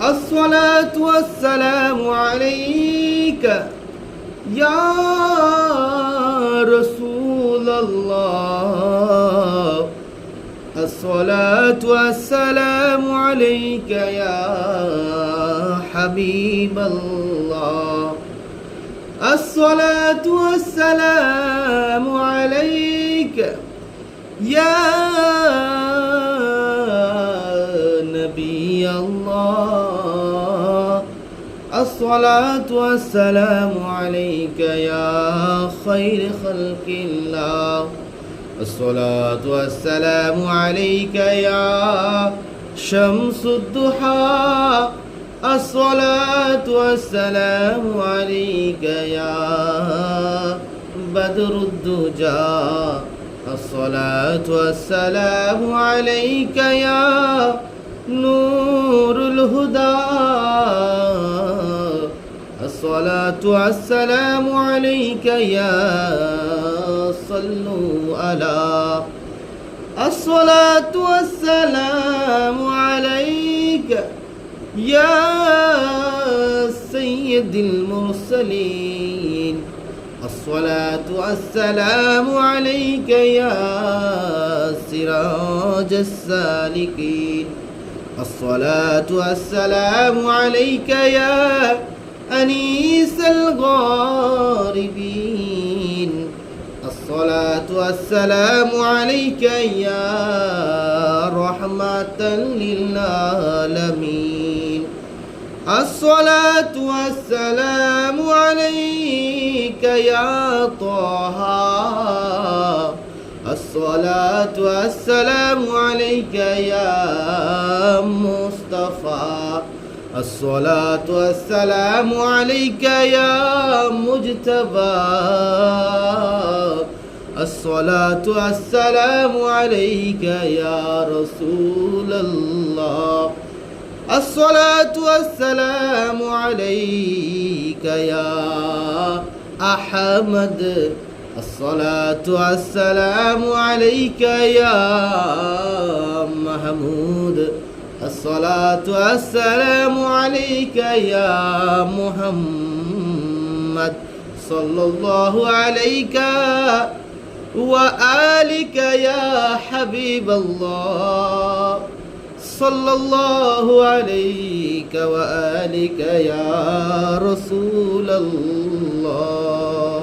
الصلاة والسلام عليك يا رسول الله. الصلاة والسلام عليك يا حبيب الله. الصلاة والسلام عليك يا نبي الله. الصلاة والسلام عليك يا خير خلق الله. الصلاة والسلام عليك يا شمس الضحى. الصلاة والسلام عليك يا بدر الدجى. الصلاة والسلام عليك يا نور الهدى. الصلاة والسلام عليك يا صلوا على. الصلاة والسلام عليك يا سيد المرسلين. الصلاة والسلام عليك يا سراج السالكين. الصلاة والسلام عليك يا أنيس الغاربين. الصلاة والسلام عليك يا رحمة للعالمين. الصلاة والسلام عليك يا طه. الصلاة والسلام عليك يا مصطفى. الصلاة والسلام عليك يا مجتبى. الصلاة والسلام عليك يا رسول الله. الصلاة والسلام عليك يا أحمد. الصلاة والسلام عليك يا محمود. الصلاة والسلام عليك يا محمد صلى الله عليك وآلك يا حبيب الله. صلى الله عليك وآلك يا رسول الله.